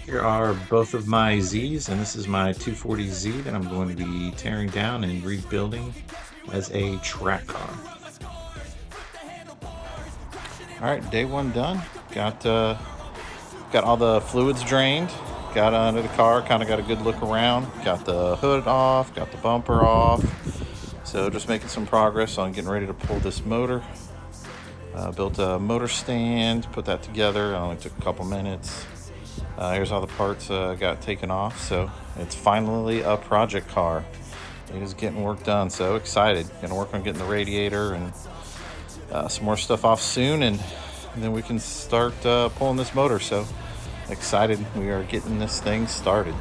Here are both of my Zs, and this is my 240Z that I'm going to be tearing down and rebuilding as a track car. Alright, day one done. Got all the fluids drained. Got under the car, kind of got a good look around. Got the hood off, got the bumper off. So just making some progress on getting ready to pull this motor. Built a motor stand, put that together. It only took a couple minutes. Here's all the parts got taken off. So it's finally a project car. It is getting work done. So excited. Gonna work on getting the radiator and some more stuff off soon, and then we can start pulling this motor. So excited. We are getting this thing started.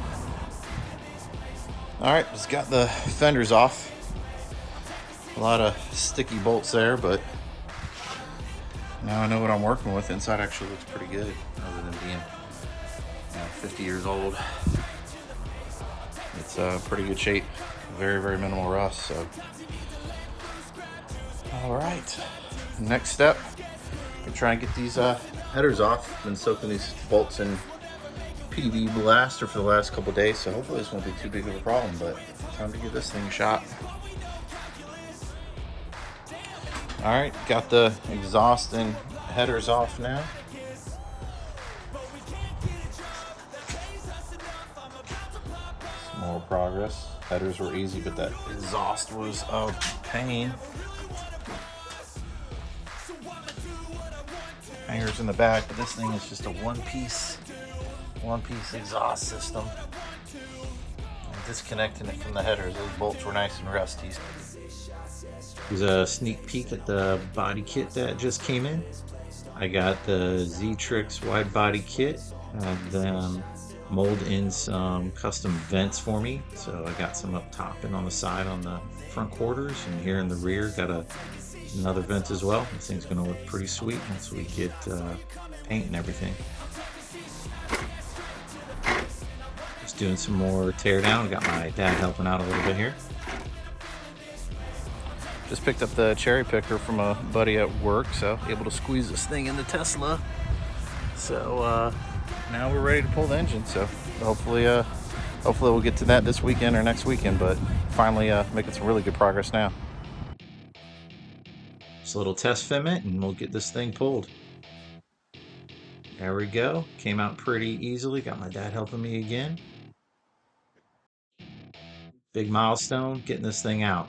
All right, just got the fenders off. A lot of sticky bolts there, but now I know what I'm working with. Inside actually looks pretty good, other than being 50 years old. It's pretty good shape. Very, very minimal rust. So, all right. Next step, I'm trying to get these headers off. Been soaking these bolts in PV Blaster for the last couple days, so hopefully this won't be too big of a problem. But time to give this thing a shot. All right, got the exhaust and headers off now. Some more progress. Headers were easy, but that exhaust was a pain. Hangers in the back, but this thing is just a one-piece exhaust system. I'm disconnecting it from the headers. Those bolts were nice and rusty. Here's a sneak peek at the body kit that just came in. I got the Z-Trix wide body kit. Them mold in some custom vents for me. So I got some up top and on the side on the front quarters, and here in the rear got another vent as well. This thing's gonna look pretty sweet once we get paint and everything. Just doing some more teardown. Got my dad helping out a little bit here. Just picked up the cherry picker from a buddy at work, so able to squeeze this thing in the Tesla. So now we're ready to pull the engine. So hopefully we'll get to that this weekend or next weekend. But finally making some really good progress now. Just a little test fitment, and we'll get this thing pulled. There we go. Came out pretty easily. Got my dad helping me again. Big milestone, getting this thing out.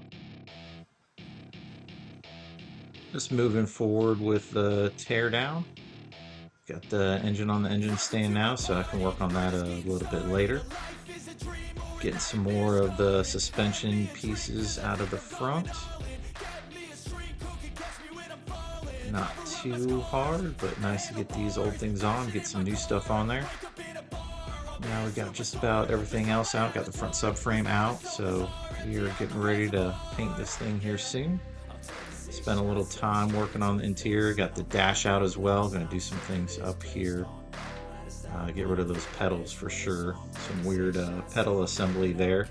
Just moving forward with the teardown. Got the engine on the engine stand now, so I can work on that a little bit later. Getting some more of the suspension pieces out of the front. Not too hard, but nice to get these old things on, get some new stuff on there. Now we got just about everything else out. Got the front subframe out, so we are getting ready to paint this thing here soon. Spent a little time working on the interior. Got the dash out as well. Gonna do some things up here. Get rid of those pedals for sure. Some weird pedal assembly there.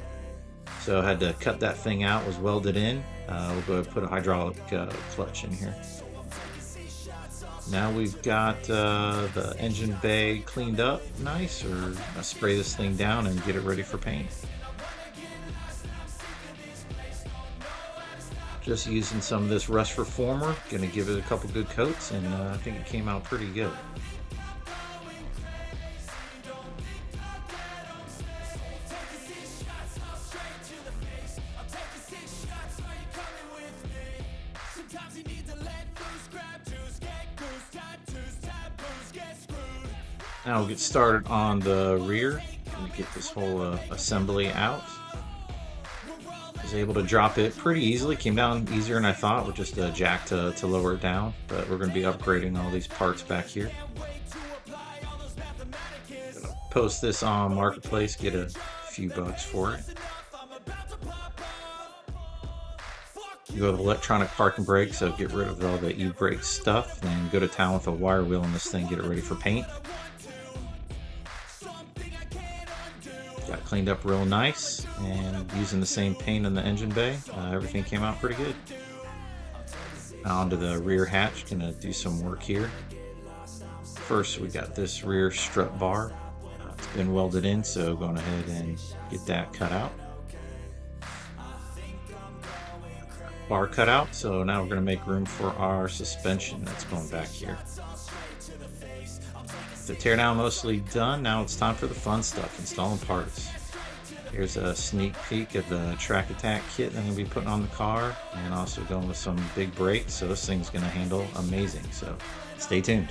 So I had to cut that thing out. Was welded in. We'll go ahead and put a hydraulic clutch in here. Now we've got the engine bay cleaned up nice, or I'll spray this thing down and get it ready for paint. Just using some of this rust reformer, gonna give it a couple good coats, and I think it came out pretty good. Now we'll get started on the rear. Gonna get this whole assembly out. Was able to drop it pretty easily. Came down easier than I thought with just a jack to lower it down. But we're going to be upgrading all these parts back here. Gonna post this on Marketplace, get a few bucks for it. You go with electronic parking brake, so get rid of all the e-brake stuff. Then go to town with a wire wheel on this thing, get it ready for paint. Got cleaned up real nice, and using the same paint in the engine bay, everything came out pretty good. Now onto the rear hatch, gonna do some work here. first we got this rear strut bar. It's been welded in, so going ahead and get that cut out. Bar cut out, so now we're going to make room for our suspension that's going back here. The teardown mostly done, now it's time for the fun stuff, installing parts. Here's a sneak peek of the track attack kit that I'm going to be putting on the car, and also going with some big brakes, so this thing's going to handle amazing, so stay tuned.